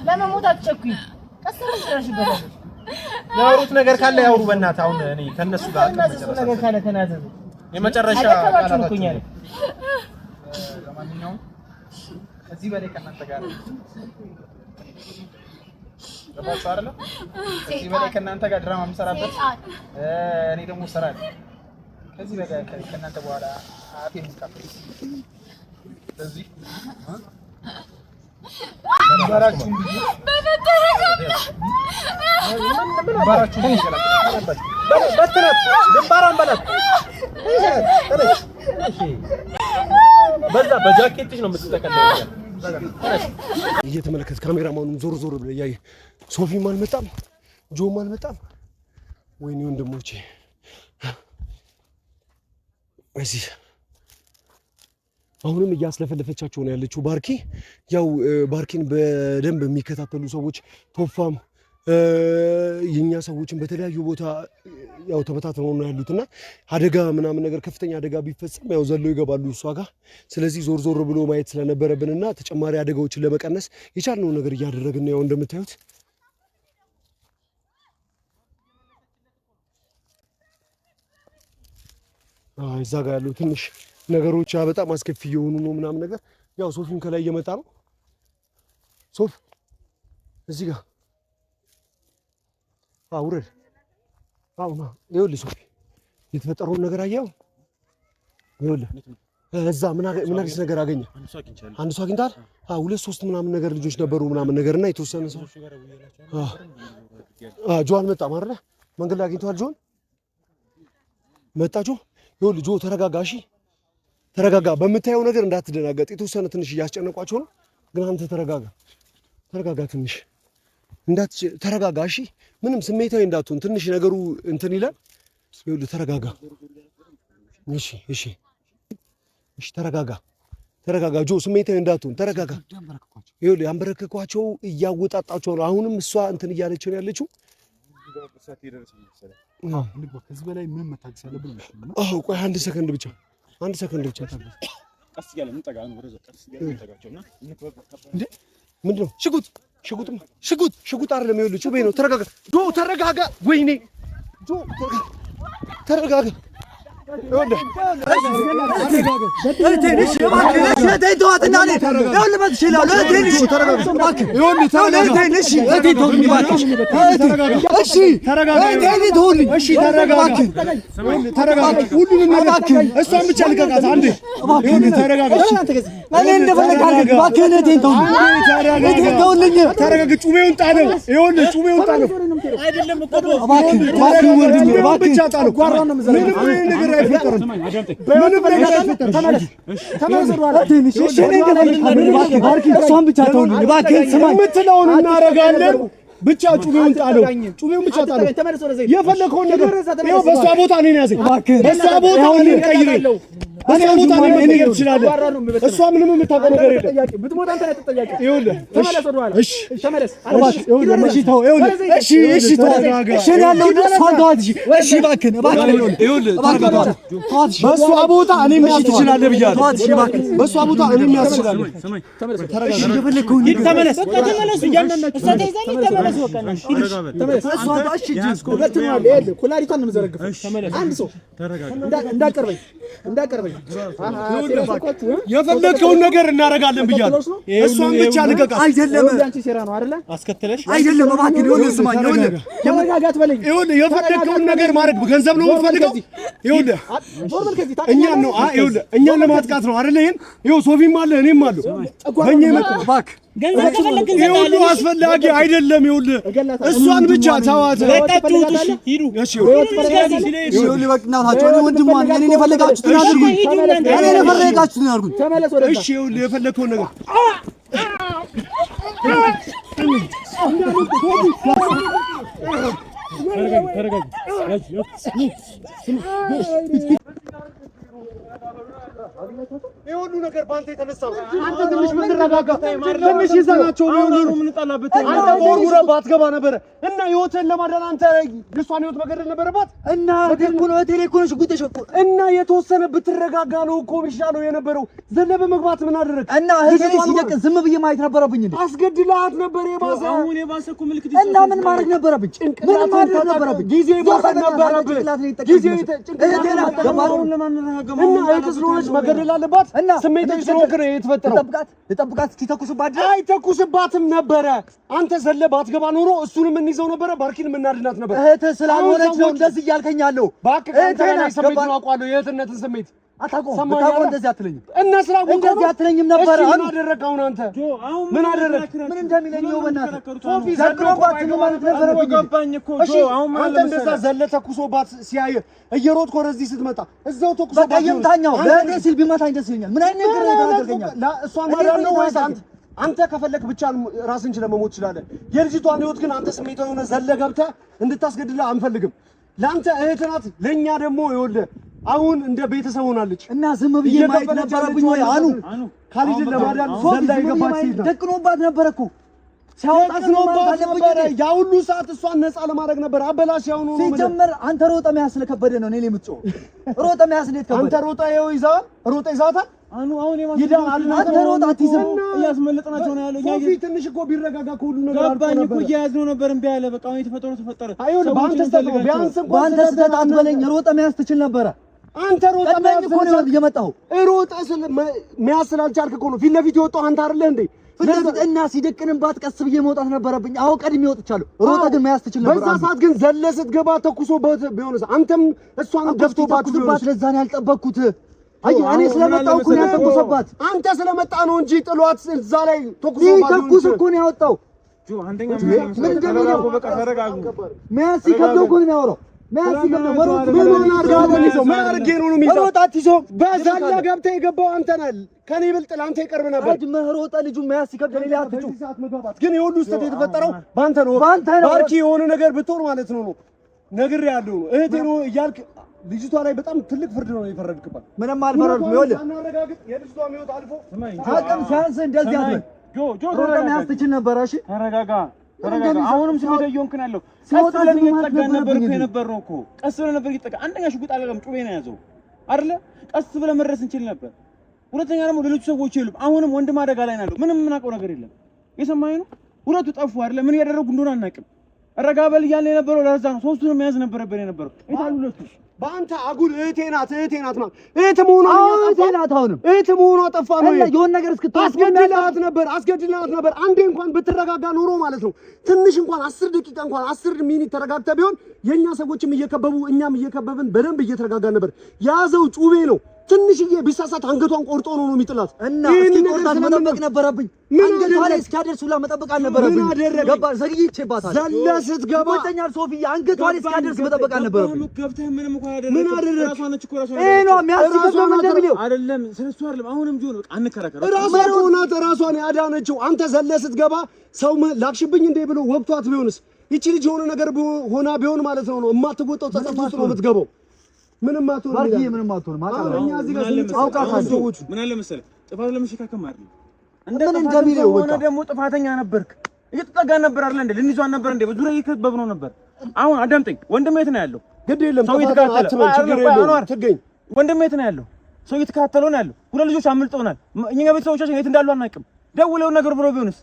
ለመሞት አትቸኩኝ። ያወሩት ነገር ካለ ያወሩ። በእናትህ አሁን እኔ ከነሱ ጋር ነገር ካለ ተናዘዙ። የመጨረሻ ቃላታችሁ ነው። ለማንኛውም ከዚህ በላይ ከእናንተ ጋር ገባችሁ አይደል? ከዚህ በላይ ከእናንተ ጋር ድራማ የምሰራበት እኔ ደግሞ እሰራለሁ። ከዚህ በላይ ከእናንተ በኋላ አፌ የምትካፈል ስለዚህ ባራችሁ እንዴ ባራችሁ በትረት ግንባራን በላት በዛ በጃኬትሽ ነው የምትጠቀለለው። እየተመለከት ካሜራማኑም ዞር ዞር ብለ ያየ ሶፊም አልመጣም፣ ጆም አልመጣም። ወይኔ ወንድሞቼ እዚህ አሁንም እያስለፈለፈቻቸው ነው ያለችው ባርኪ። ያው ባርኪን በደንብ የሚከታተሉ ሰዎች ቶፋም የኛ ሰዎችን በተለያዩ ቦታ ያው ተበታትነው ነው ያሉትና አደጋ ምናምን ነገር ከፍተኛ አደጋ ቢፈጸም ያው ዘሎ ይገባሉ እሷ ጋር። ስለዚህ ዞር ዞር ብሎ ማየት ስለነበረብንና ተጨማሪ አደጋዎችን ለመቀነስ የቻልነው ነገር እያደረግን ያው እንደምታዩት እዛ ጋር ያለው ትንሽ ነገሮች በጣም አስከፊ የሆኑ ነው ምናምን ነገር ያው ሶፊም ከላይ እየመጣ ነው። ሶፍ እዚህ ጋር አውረድ አውና ይኸውልህ ሶፊ የተፈጠረውን ነገር አየኸው? ይኸውልህ እዛ ምን አዲስ ነገር አገኘ? አንድ ሰው አግኝተሃል? ሁለት ሶስት ምናምን ነገር ልጆች ነበሩ ምናምን ነገርና የተወሰነ ሰው ጆን መጣ ማለት ነው። መንገድ ላይ አግኝተዋል። ጆን መጣ። ይኸውልህ ጆ ተረጋጋ፣ እሺ ተረጋጋ። በምታየው ነገር እንዳትደናገጥ። የተወሰነ ትንሽ እያስጨነቋቸው ነው፣ ግን አንተ ተረጋጋ ትንሽ ተረጋጋ፣ እሺ ምንም ስሜታዊ እንዳትሆን። ትንሽ ነገሩ እንትን ይላል። ይኸውልህ ተረጋጋ፣ እሺ ተረጋጋ ጆ፣ ስሜታዊ እንዳትሆን ተረጋጋ። ይኸውልህ ያንበረከኳቸው እያወጣጣቸው ነው። አሁንም እሷ እንትን እያለች ነው ያለችው። ከዚህ በላይ ምን መታገስ ያለብን ነው? ቆይ አንድ ሰከንድ ብቻ ቀስ እያለ እንጠጋ ነው። ወደዛ ቀስ እያለ እንጠጋቸውና እንዴ ምንድነው? ሽጉጥ አይደለም። ይኸውልህ ጩቤ ነው። ተረጋጋ ጆ፣ ተረጋጋ። ወይኔ ጆ ተረጋጋ። እሷን ብቻ ልቀቃት አንዴ። ተረጋጋ። ጩቤውን ጣለው። ይኸውልህ ጩቤውን ጣለው። አይደለም እኮ ብቻ ጣለው። እሷን ብቻ ተውልኝ እባክህን። ስማኝ የምትለውን እናደርጋለን። ብቻ ጩቤውን ጣለው። የፈለከውን ነገር ይኸው በእሷ ቦታ እኔን ያዘኝ። በእሷ ቦታ እኔን ቀይረኝ። እሷ ምንም የምታውቀው ነገር የለም። ብትሞት አንተ ነህ ተጠያቂ። ይኸውልህ ተመለስ ወደ ኋላ። እሺ ተመለስ። በእሷ ቦታ እኔ መያዝ ትችላለህ ብያለሁ። በእሷ ቦታ እኔ መያዝ ትችላለህ። ኩላሊቷን ነው የምዘረግፈው። አንድ ሰው እንዳቀርበኝ የፈለግከውን ነገር እናደርጋለን ብያለሁ። እሷን ብቻ ልቀቃት። አይደለም አንቺ ሴራ ነው አይደለ? አስከተለሽ አይደለም እባክህ ይኸውልህ ስማኝ፣ የመረጋጋት በለኝ። ይኸውልህ የፈለግከውን ነገር ማድረግ ገንዘብ ነው የምፈልገው። ይኸውልህ እኛን ነው እኛን ለማጥቃት ነው አይደለ? ይኸው ሶፊም አለ እኔም አለ በእኛ ይመጣ እባክህ ገንዘብ ከፈለክ ይኸውልህ አስፈላጊ አይደለም። ይኸውልህ እሷን ብቻ ተዋት። ለቃችሁት። እሺ ሂዱ። እሺ ይኸውልህ በቃ እናታችሁ እኔ ወንድሟ ነኝ። እኔን የፈለጋችሁትን አድርጉ። እኔን የፈለጋችሁትን አድርጉ። ተመለስ ወደዛ። እሺ ይኸውልህ የፈለግከውን ነገር የሁሉ ነገር በአንተ የተነሳ ነው። አንተ ትንሽ ብትረጋጋ ትንሽ ይዘናቸው ነው የምንጣላበት። አንተ ወርውረህ ባትገባ ነበረ እና ህይወትህን ለማዳን አንተ የእሷን ህይወት መገደል ነበረባት እና እና የተወሰነ ብትረጋጋ ነው እኮ የሚሻለው የነበረው። ዘለበ መግባት ምን አደረግ እና እህቴ ሲደቅን ዝም ብዬ ማየት ነበረብኝ እንዴ? አስገድላት ነበር የባሰ አሁን የባሰ እኮ ምልክት እና ምን ማድረግ ነበረብኝ? ምን ማድረግ ነበረብኝ? ጊዜ ማድረግ ነበረብኝ። ጊዜ እህቴን አጠባውን ለማንረጋጋ እና እህቴ ስለሆነች መገደል አለባት እና ስሜታዊ ስለሆንክ ነው የተፈጠረው። ልጠብቃት እስኪተኩስባት አይተኩስባትም ነበረ። አንተ ዘለህ ባትገባ ኖሮ እሱንም እንይዘው ነበረ፣ ባርኪንም እናድናት ነበር። እህትህ ስላልሆነች ነው እንደዚህ እያልከኝ ያለው። እባክህ አንተ ላይ ስሜት ነው አውቃለሁ፣ የእህትነትን ስሜት አታውቀውም። ብታውቀው እንደዚህ አትለኝም እና ስላወቀው እንደዚህ አትለኝም ነበር። ምን አደረግህ አሁን አንተ? ምን አደረግህ? ምን እንደሚለኝ ነው በእናትህ ሶፊ ዘግሮባት ነው ማለት ነበረብኝ። ገባኝ እኮ ጆ። አሁን አንተ እንደዛ ዘለህ ተኩሶባት ሲያየ እየሮጥክ ወደዚህ ስትመጣ እዛው ተኩሶባት በቃ የምታኛው ለእኔ ሲል ቢመታኝ ደስ ይለኛል። ምን አይነት ነገር ያደርገኛል? እሷን ማዳን ነው ወይስ አንተ ከፈለክ ብቻ ራስን ችለህ መሞት ትችላለህ? የልጅቷን ህይወት ግን አንተ ስሜታዊ ሆነህ ዘለህ ገብተህ እንድታስገድልህ አንፈልግም። ለአንተ እህት ናት፣ ለእኛ ደግሞ ይኸውልህ አሁን እንደ ቤተሰብ ሆናለች እና ዝም ብዬ ማየት ነበረብኝ ወይ? ካሊድን ለማዳን ዘላ የገባች ሴት ናት። ደቅኖባት ነበር እኮ ሲያወጣት ነበር። ያ ሁሉ ሰዓት እሷን ነፃ ለማድረግ ነበር። አበላሽ ያው ነው ሲጀመር። አንተ ሮጠ መያዝ ስለከበደ ነው እኔ የምትጮህ። ሮጠ መያዝ እንዴት ከበደ? አንተ ሮጠ ይኸው ይዘዋል። ሮጠ ይዛታል። አንተ ሮጠ አትይዝም። እያስመለጥናቸው ነው ያለው። ሶፊ ትንሽ እኮ ቢረጋጋ ከሁሉ ነገር ገባኝ እኮ እያያዝነው ነበር። እምቢ አለ። በቃ አሁን የተፈጠረው ተፈጠረ። አይሆንም። በአንተ ስተት ቢያንስ እንኳን በአንተ ስተት አትበለኝ። ሮጠ መያዝ ትችል ነበረ። አንተ ሮጠ መያዝ እኮ ነው እየመጣሁ ሮጠ መያዝ ስላልቻልክ እኮ ነው ፊት ለፊት የወጣው አንተ አይደለ እንዴ? ስለዚህ እና ሲደቅንባት ቀስ ብዬ መውጣት ነበረብኝ። አሁን ቀድሜ ወጥቻለሁ። ሮጠ ግን መያዝ ትችል ነበር። በዛ ሰዓት ግን ዘለ ስትገባ ተኩሶበት ቢሆንስ አንተም እሷንም ገፍቶባት ቢሆንስ? ለዛ ነው ያልጠበቅኩት። አይ እኔ ስለመጣሁ እኮ ነው ያተኩሰባት። አንተ ስለመጣ ነው እንጂ ጥሏት እዛ ላይ ተኩሶባት ተኩስ እኮ ነው ያወጣው። ጆ አንደኛ ምን እንደሚለው በቃ ተረጋጉ። መያዝ ሲከብደው እኮ ነው የሚያወራው። መያዝ ሲከብደው ምን ነው ሮጣት ይዞ በዛላ ገብተህ የገባው አንተ ነህ። ከኔ ይበልጥ ለአንተ ይቀርብ ነበር። አድመህ ሮጠ ልጁ መያዝ ሲከብደው ሌላ አትጩ። ግን የሁሉ ስህተት የተፈጠረው ባንተ ነው። ባርኪ የሆነ ነገር ብትሆን ማለት ነው ነግሬሃለሁ። እህቴ ነው እያልክ ልጅቷ ላይ በጣም ትልቅ ፍርድ ነው የፈረድክባት። ምንም አልፈረድኩም። ይኸውልህ አናረጋግጥ የልጅቷ ህይወት አልፎ አቅም ሲያንስ እንደዚህ አትበል። ጆ መያዝ ትችል ነበር። እሺ ተረጋጋ። አሁንም ስሜት እየሆንክ ነው ያለው። ሲወጣ ለኔ እየተጠጋን ነበር እኮ የነበርነው እኮ ቀስ ብለህ ነበር እየተጠጋ። አንደኛ ሽጉጥ አለቀም ጩቤ ነው ያዘው አይደለ? ቀስ ብለህ መድረስ እንችል ነበር። ሁለተኛ ደግሞ ሌሎች ሰዎች የሉም። አሁንም ወንድም አደጋ ላይ ነው ያለው። ምንም የምናውቀው ነገር የለም። የሰማኸኝ ነው። ሁለቱ ጠፉ አይደለ? ምን እያደረጉ እንደሆነ አናውቅም። ረጋ በል እያለ የነበረው ለዛ ነው። ሶስቱንም መያዝ ነበረብን የነበረው። የታሉ ሁለቱ? በአንተ አጉል እህቴ ናት ማለት እህት መሆኗ አሁንም እህት መሆኗ ጠፋ ነው። የሆነ ነገር አስገድልሃት ነበር። አንዴ እንኳን ብትረጋጋ ኖሮ ማለት ነው ትንሽ እንኳን 10 ደቂቃ እንኳን 10 ሚኒት ተረጋግተህ ቢሆን የኛ ሰዎችም እየከበቡ እኛም እየከበብን በደንብ እየተረጋጋን ነበር። ያዘው ጩቤ ነው። ትንሽዬ ቢሳሳት አንገቷን ቆርጦ ነው የሚጥላት እና እስኪቆርጣት መጠበቅ ነበረብኝ። አንገቷ ላይ እስኪያደርስ ሁላ መጠበቅ አልነበረብኝ። ገባ ዘግይቼባታል። ዘለ ስትገባ ወጣኛል። ሶፊ አንገቷ ላይ እስኪያደርስ መጠበቅ አልነበረብኝ። ገብተህ ምንም እንኳን አይደለም። ምን አደረግህ? ራሷን እኮ ራሷን ነው የሚያስከተው እንደሚለው አይደለም። ስለሱ አይደለም። አሁንም ቢሆን በቃ አንከራከር። ራሷን ያዳነችው አንተ ዘለ ስትገባ ሰው ላክሽብኝ እንዴ ብሎ ወቅቷት ቢሆንስ? ይቺ ልጅ የሆነ ነገር ሆና ቢሆን ማለት ነው የማትወጣው ጸጸት ውስጥ ነው የምትገባው። ምንም አትሆንም ማርክዬ፣ ምንም አትሆንም። እኛ እዚህ ጋር ስንጫወት ሰዎች ምን አለ መሰለህ ጥፋት ለመሸካከም አይደለም ምን እንደሚለው በቃ ደግሞ ጥፋተኛ ነበርክ። እየተጠጋን ነበር አይደል እንዴ? ልንይዟን ነበር እንዴ? በዙሪያ እየከበብነው ነበር። አሁን አዳምጠኝ፣ ወንድሜ የት ነው ያለው? ግድ የለም ሰው እየተከታተለ ችግር የለውም ትገኝ። ወንድሜ የት ነው ያለው? ሰው እየተከታተለው ነው ያለው። ሁለት ልጆች አምልጠውናል። እኛ ቤተሰቦቻችን የት እንዳሉ አናውቅም። ደውለው ነገር ብሎ ቢሆንስ?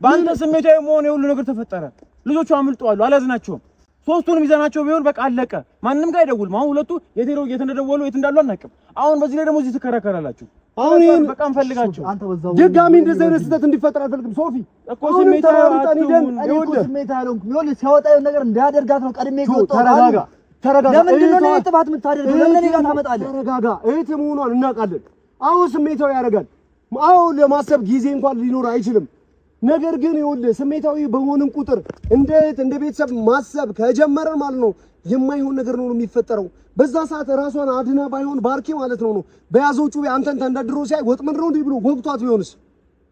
በአንተ ስሜታዊ መሆን የሁሉ ነገር ተፈጠረ። ልጆቹ አምልጠዋል፣ አላዝናቸውም። ሶስቱንም ይዘናቸው ቢሆን በቃ አለቀ። ማንም ጋር አይደውልም። አሁን ሁለቱ የት ሄደው እንደደወሉ የት እንዳሉ አናውቅም። አሁን በዚህ ላይ ደግሞ እዚህ ትከራከራላችሁ። አሁን ይሄን በቃ እንፈልጋቸው። ድጋሚ እንደዚህ አይነት ስህተት እንዲፈጠር አልፈልግም። ሶፊ እኮ ስሜታዊ ሲያወጣ ነገር እንዳያደርጋት ነው ቀድሜ ይወጣው። ተረጋጋ። ለምንድን ነው ጥፋት የምታደርገው? ለምን እኔ ጋር ታመጣለህ? ተረጋጋ። እህት መሆኗን እናውቃለን። አሁን ስሜታዊ ያደርጋል። አሁን ለማሰብ ጊዜ እንኳን ሊኖር አይችልም። ነገር ግን ይኸውልህ ስሜታዊ በሆንን ቁጥር እንደ እህት እንደ ቤተሰብ ማሰብ ከጀመረን ማለት ነው የማይሆን ነገር ነው የሚፈጠረው። በዛ ሰዓት ራሷን አድና ባይሆን ባርኬ ማለት ነው በያዘው ጩቤ አንተን ተንደድሮ ሲያይ ወጥመድ ነው እንዴ ብሎ ወግቷት ቢሆንስ?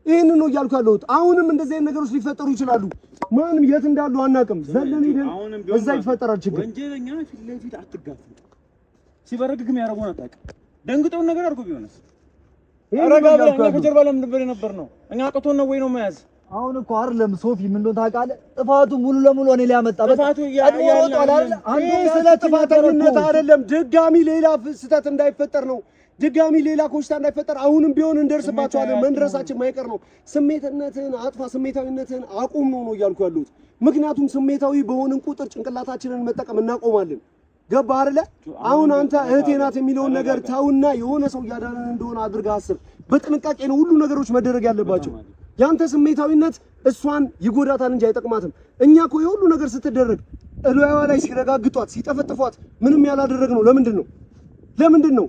ይሄንን ነው እያልኩ ያለሁት። አሁንም እንደዚህ አይነት ነገሮች ሊፈጠሩ ይችላሉ። ማንም የት እንዳሉ አናውቅም። ዘለን ሄደን እዛ ይፈጠራል ችግር። ወንጀለኛ ፊት ለፊት አትጋፉ። ሲበረግግ የሚያደርገውን አታውቅም። ደንግጠውን ነገር አድርጎ ቢሆንስ? ረጋ ብለን እኛ ከጀርባ ለምን ነበር ነው? እኛ አቅቶን ነው ወይ ነው መያዝ? አሁን እኮ አይደለም ሶፊ፣ ምን እንደሆነ ታውቃለህ? ጥፋቱ ሙሉ ለሙሉ እኔ ላይ ያመጣ ጥፋቱ አንዱ ስለ ጥፋተኝነት አይደለም፣ ድጋሚ ሌላ ስህተት እንዳይፈጠር ነው። ድጋሚ ሌላ ኮሽታ እንዳይፈጠር አሁንም ቢሆን እንደርስባቸዋለን። መንድረሳችን ማይቀር ነው። ስሜትነትን አጥፋ፣ ስሜታዊነትን አቁም ነው እያልኩ ያለሁት። ምክንያቱም ስሜታዊ በሆንን ቁጥር ጭንቅላታችንን መጠቀም እናቆማለን። ገባ አይደለ? አሁን አንተ እህቴ ናት የሚለውን ነገር ተውና የሆነ ሰው እያዳነን እንደሆነ አድርገህ አስብ። በጥንቃቄ ነው ሁሉ ነገሮች መደረግ ያለባቸው። ያንተ ስሜታዊነት እሷን ይጎዳታል እንጂ አይጠቅማትም። እኛ እኮ የሁሉ ነገር ስትደረግ እሏዋ ላይ ሲረጋግጧት ሲጠፈጥፏት ምንም ያላደረግነው ለምንድን ነው?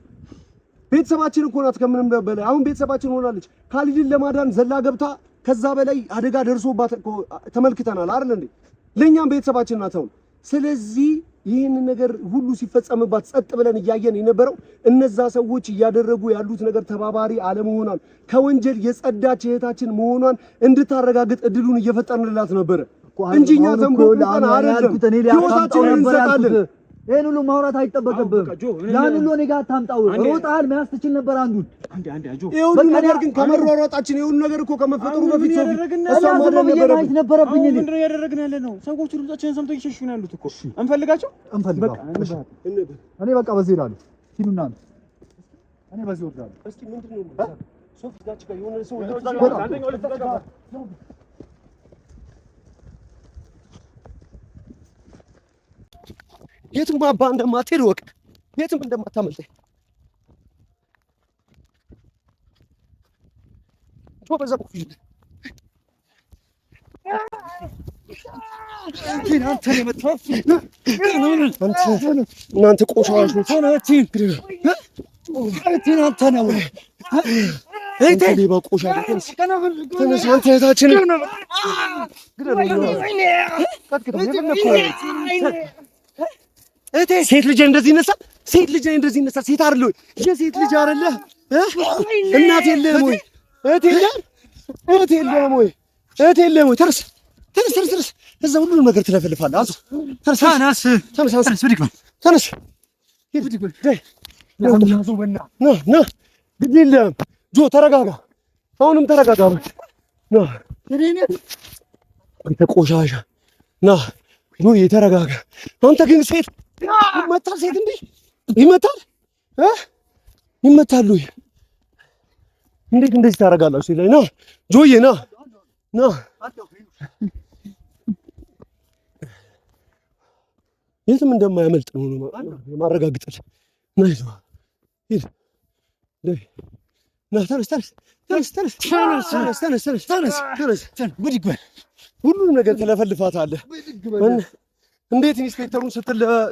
ቤተሰባችን እኮ ናት ከምንም በላይ። አሁን ቤተሰባችን ሆናለች። ካሊድን ለማዳን ዘላ ገብታ ከዛ በላይ አደጋ ደርሶባት እኮ ተመልክተናል አይደል እንዴ? ለኛም ቤተሰባችን ናት አሁን። ስለዚህ ይህን ነገር ሁሉ ሲፈጸምባት ጸጥ ብለን እያየን የነበረው እነዛ ሰዎች እያደረጉ ያሉት ነገር ተባባሪ አለመሆኗን ከወንጀል የጸዳች እህታችን መሆኗን እንድታረጋግጥ እድሉን እየፈጠርንላት ነበረ እንጂ እኛ ተንቦልተን አይደለም። ህይወታችንን እንሰጣለን። ይሄን ሁሉ ማውራት አይጠበቅብህም። ያን ሁሉ እኔ ጋር ታምጣው ሮጣል መያዝ ትችል ነበር አንዱን። ይሄ ሁሉ ነገር ግን ከመሯሯጣችን ይሄ ሁሉ ነገር እኮ ከመፈጠሩ በፊት ሶፊ እሷ ማድረግ ነበረብኝ። ምንድን ነው ያደረግን ያለ ነው? ሰዎች ድምጻችንን ሰምተው እየሸሹን ያሉት እኮ እንፈልጋቸው። እኔ በቃ በዚህ እላለሁ። ሂዱና እኔ በዚህ እወርዳለሁ። እስኪ ምንድን ነው ሶፊ ጋር የሆነ ሰው የትም አባ እንደማትሄድ ወቅ የትም እንደማታመልጥ በዛ በኩል እናንተ ቆሻሾች ሴት ልጅ እንደዚህ ይነሳል? ሴት ልጅ እንደዚህ ይነሳል? ሴት አይደለ ወይ? የሴት ልጅ አይደለ? እናት የለህም ወይ? እህት የለህም ወይ? እህት የለህም ወይ? ተነስ። እዛ ሁሉንም ነገር ትለፈልፋለህ። አዞ ተነስ። ግድ የለህም ጆ፣ ተረጋጋ። አሁንም ተረጋጋ። አንተ ቆሻሻ ና ጆ፣ ተረጋጋ። አንተ ግን ሴት ይመታል። ሴት እንዴ ይመታል? ይመታሉ። እንዴት እንደዚህ ታደርጋላችሁ? ሲለኝ ና ጆዬ ና የትም እንደማያመልጥ ነው ማረጋግጠል። ሁሉንም ነገር ትለፈልፋታለህ። እንዴት ኢንስፔክተሩን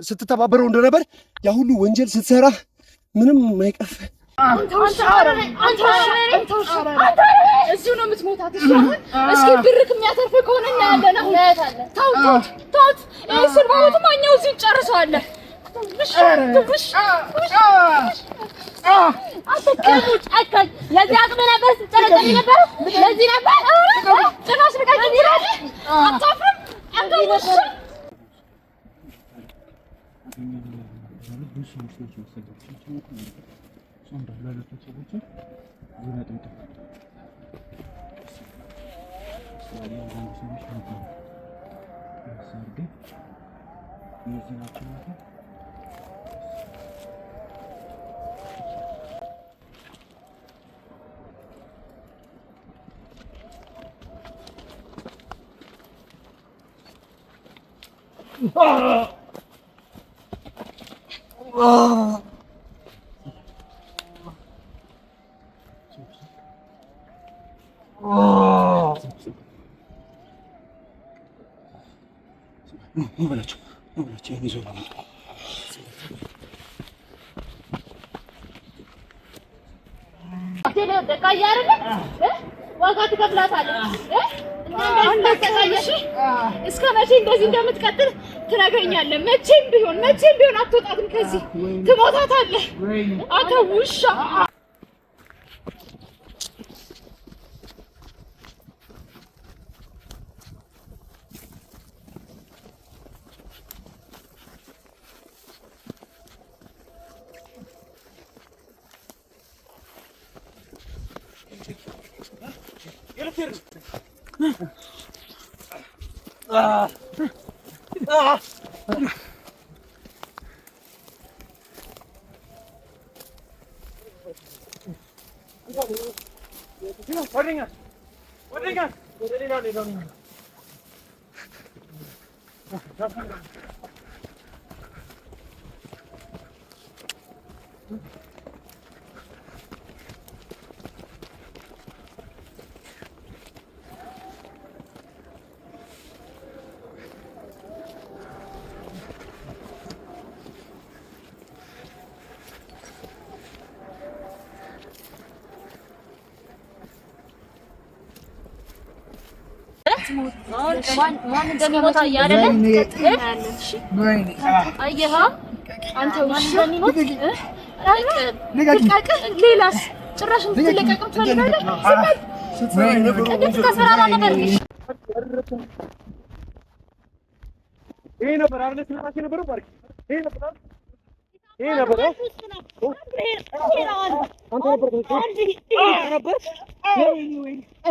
ስትተባበረው እንደነበር ያ ሁሉ ወንጀል ስትሰራ ምንም የማይቀፍ እዚሁ ነው የምትሞታት። እስኪ ብርክ የሚያተርፍ ከሆነ እናያለን። እናያታለን። ተውት። ይህ ስርባቱ ማኛው እዚሁ ጨርሰዋለን። አትቀሙ ጨካኝ። ለዚህ አቅም ነበር ስትጨረጨሪ ነበር። ለዚህ ነበር ጭራሽ ልቀቂ ይላል። አታፍርም? ዋጋ ትከፍላታለህ እስከ መቼ እንደዚህ እንደምትቀጥል ትነግረኛለህ። መቼም ቢሆን አትወጣትም ከዚህ ትሞታታለህ አንተ ውሻ። ማን እንደሚሞት አይደለም አየህ አንተ ውሻ እንደሚሞት ሌላስ ጭራሽ እንድትለቀቅም ትፈልጋለህ? ቅድም ተፈራራ ነበር። ይሄ ነበር አይደል ስለማሽ ነበር ባርክ ይሄ ነበር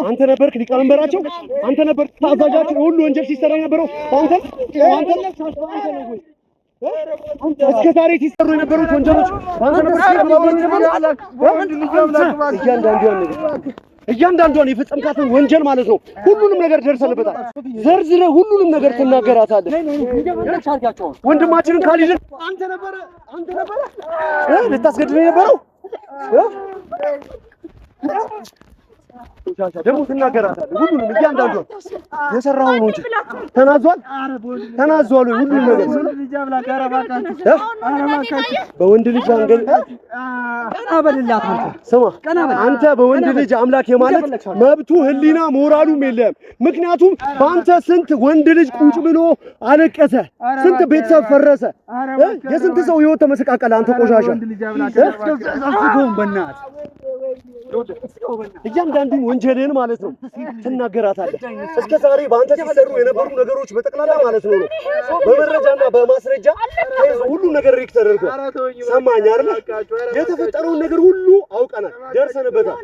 አንተ ነበርክ ሊቀመንበራቸው፣ አንተ ነበርክ ታዛዣቸው። ሁሉ ወንጀል ሲሰራ የነበረው አንተ እስከ ዛሬ ሲሰሩ የነበሩት ወንጀሎች አንተ ነበርክ። እያንዳንዷን የፈጸምካትን ወንጀል ማለት ነው ሁሉንም ነገር ደርሰንበታል። ዘርዝረህ ሁሉንም ነገር ትናገራታለህ። ወንድማችንን ካሊድን አንተ ነበር ልታስገድል የነበረው ደግሞ ትናገራታለህ። ሁሉንም እያንዳንዷን የሰራውን ወንጀል ተናዟል። ሁሉንም ነገር በወንድ ልጅ አንገል ቀናበልላት። አንተ በወንድ ልጅ አምላክ የማለት መብቱ ህሊና ሞራሉም የለም። ምክንያቱም በአንተ ስንት ወንድ ልጅ ቁጭ ብሎ አለቀሰ፣ ስንት ቤተሰብ ፈረሰ፣ የስንት ሰው ህይወት ተመሰቃቀለ። አንተ ቆሻሻ እያንዳንዱን ወንጀልን ማለት ነው ትናገራታለህ። እስከ ዛሬ በአንተ ሲሰሩ የነበሩ ነገሮች በጠቅላላ ማለት ነው በመረጃና በማስረጃ ሁሉ ነገር ሪክ ተደርጓል። ሰማኝ አይደል? የተፈጠረውን ነገር ሁሉ አውቀናል፣ ደርሰንበታል።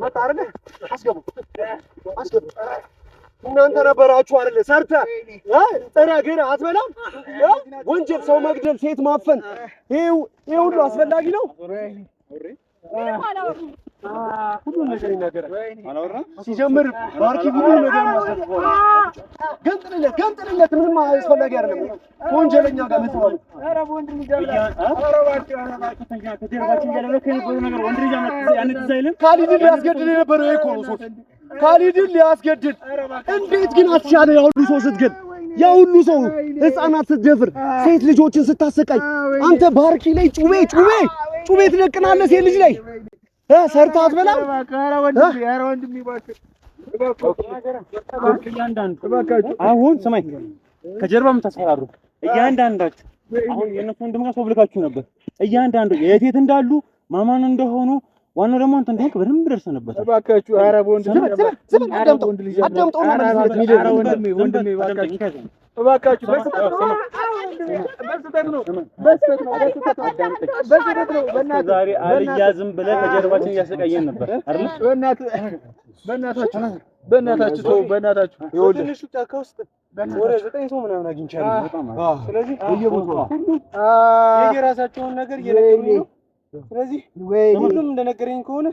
መጣ አይደል? አስገቡ። እናንተ ነበራችሁ አይደል? ሰርተህ ጥረህ ግን አትበላም። ወንጀል፣ ሰው መግደል፣ ሴት ማፈን ይሄ ሁሉ አስፈላጊ ነው? ሁሉ ነገር ይናገራል። ሲጀምር ባርኪ ሁሉ ነገር ማስተካከል ገንጥልለት ምንም አስፈላጊ አይደለም። ወንጀለኛ ጋር መጥቷል። ኧረ ወንድ ልጅ ካሊድን ሊያስገድል የነበረው እኮ ነው። ካሊድን ሊያስገድል እንዴት ግን አትቻለ? ያ ሁሉ ሰው ስትገል፣ ያ ሁሉ ሰው ህፃናት ስትደፍር፣ ሴት ልጆችን ስታሰቃይ፣ አንተ ባርኪ ላይ ጩቤ ትደቅናለህ ሴት ልጅ ላይ ሰርተህ አትበላም? አሁን ስማኝ፣ ከጀርባ የምታስፈራሩ እያንዳንዳችሁ አሁን የእነሱ ወንድም ጋር ሰው ብልካችሁ ነበር። እያንዳንዱ የት እንዳሉ ማማን እንደሆኑ ዋናው ደግሞ አንተ እንደሆንክ በደንብ ደርሰንበታል። እባካችሁ ኧረ ወንድሜ አዳምጠው እባካችሁ በስህተት ነው ዛሬ አልያዝም ብለህ ከጀርባችን እያሰቃየን ነበር አይደል? በእናታችሁ ተው በእናታችሁ ትንሹ ጫካ ውስጥ ወደ 9 ሰው ምናምን አግኝቻለሁ። ስለዚህ በየቦታው የየራሳቸውን ነገር እየነገሩኝ ነው። ስለዚህ ሁሉም እንደነገረኝ ከሆነ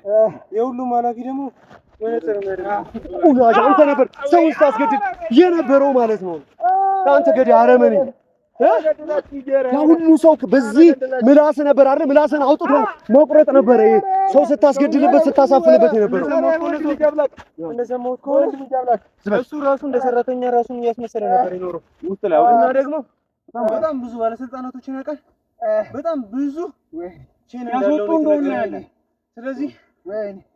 የሁሉም ኃላፊ ደግሞ አንተ ነበር ሰው ስታስገድል የነበረው ማለት ነው። አንተ ገዳይ አረመኔ ያ ሁሉ ሰው በዚህ ምላስ ነበር አይደል? ምላስን አውጥቶ መቁረጥ ነበር። ይሄ ሰው ስታስገድልበት ስታሳፍንበት የነበረው እንደሰማሁት ከሆነ እሱ ራሱ እንደ ሰራተኛ ራሱን እያስመሰለ ነበር የኖረው ውስጥ ላይ እና ደግሞ በጣም ብዙ ባለስልጣናቶችን ያውቃል። በጣም ብዙ ቼን እንዳለው ነው። ስለዚህ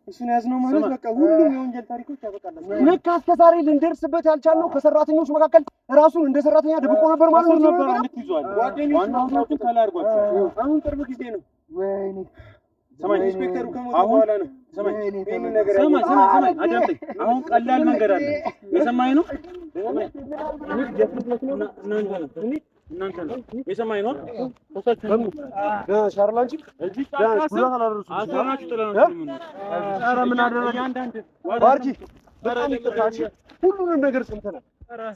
እሱን ያዝነው ማለት በቃ ሁሉም የወንጀል ታሪኮች ያበቃሉ። ልክ አስከዛሬ ልንደርስበት ያልቻልነው ከሰራተኞች መካከል ራሱን እንደ ሰራተኛ ደብቆ ነበር ማለት ነው። ልትይዟል ጓደኞቹ ካላርጓቸው አሁን ቅርብ ጊዜ ነው። ወይኔ ሰማይ ኢንስፔክተሩ ከሞተ በኋላ ነው። ሰማይ ይሄን ነገር ሰማይ አዳምጠኝ። አሁን ቀላል መንገድ አለ። የሰማይ ነው እናንተ ነው የሰማይ ነው ወሳችሁ ሻርላንቺ እዚህ ታካስ አሰናችሁ ተለናችሁ ምን ኧረ ምን አደረገ አንዳንድ ባርኪ በጣም ይጥፋች ሁሉንም ነገር ሰምተናል።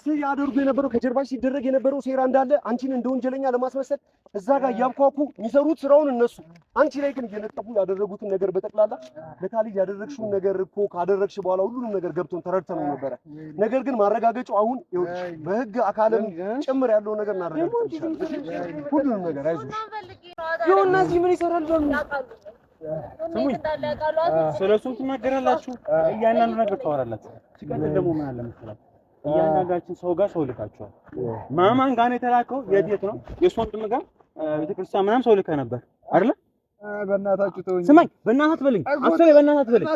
ሲያደርጉ የነበረው ከጀርባሽ ሲደረግ የነበረው ሴራ እንዳለ አንቺን እንደ ወንጀለኛ ለማስመሰል እዛ ጋር ያብኳኩ የሚሰሩት ስራውን እነሱ አንቺ ላይ ግን እየነጠፉ ያደረጉትን ነገር በጠቅላላ ለካሊድ ያደረግሽውን ነገር እኮ ካደረግሽ በኋላ ሁሉንም ነገር ገብቶን ተረድተነው ነበረ። ነገር ግን ማረጋገጫው አሁን ይኸውልሽ በህግ አካልም ጭምር ያለው ነገር እናረጋግጥልሻለን። ሁሉንም ነገር አይዞሽ ይሁንና እዚህ ምን ይሰራል በምን ስሙኝ ስለሱም ትናገራላችሁ እያንዳንዱ ነገር ታወራላችሁ። ሲቀጥል ደግሞ ምን አለ መሰላችሁ እያንዳንዳችን ሰው ጋር ሰው ልካችኋል። ማማን ጋር ነው የተላከው የት ነው የእሱ ወንድም ጋር ቤተክርስቲያን ምናምን ሰው ልካ ነበር አይደለ? በእናታችሁ ተውኝ። ስማኝ በእናትህ አትበለኝ አስሬ በእናትህ አትበለኝ።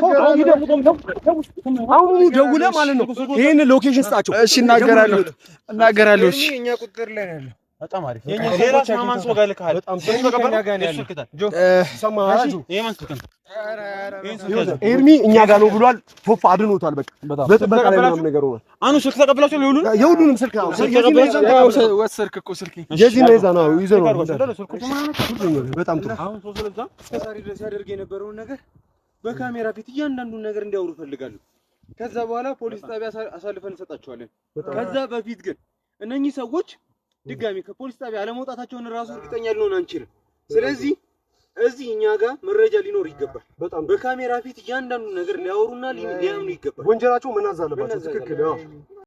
አሁን ደውለህ ማለት ነው ይሄን ሎኬሽን ስጣቸው። እሺ እናገራለሁ። እሺ እኛ ቁጥር ላይ ነው ያለው። በጣም አሪፍ ሌላ ማማን ሰው ጋር ልካል። በጣም ሰማህ? የማን ስልክ ነው? ኤርሚ እኛ ጋር ነው ብሏል። ቶፕ አድኖታል። በቃ ላይ ምናምን ነገር ሆነ። አኑ ስልክ ተቀብላችሁ የሁሉንም ስልክ ነው ወሰድክ እኮ ስልክ የዚህ ነው ይዛ ነው ይዘው በጣም ጥሩ። አሁን ሰው ስለዛ እስከዛሬ ድረስ ያደርግ የነበረውን ነገር በካሜራ ፊት እያንዳንዱን ነገር እንዲያወሩ ፈልጋለሁ። ከዛ በኋላ ፖሊስ ጣቢያ አሳልፈን እንሰጣቸዋለን። ከዛ በፊት ግን እነኚህ ሰዎች ድጋሚ ከፖሊስ ጣቢያ አለመውጣታቸውን ራሱ እርግጠኛ ልንሆን አንችልም። ስለዚህ እዚህ እኛ ጋር መረጃ ሊኖር ይገባል። በጣም በካሜራ ፊት እያንዳንዱ ነገር ሊያወሩና ሊያምኑ ይገባል። ወንጀላቸው መናዝ አለባቸው። ትክክል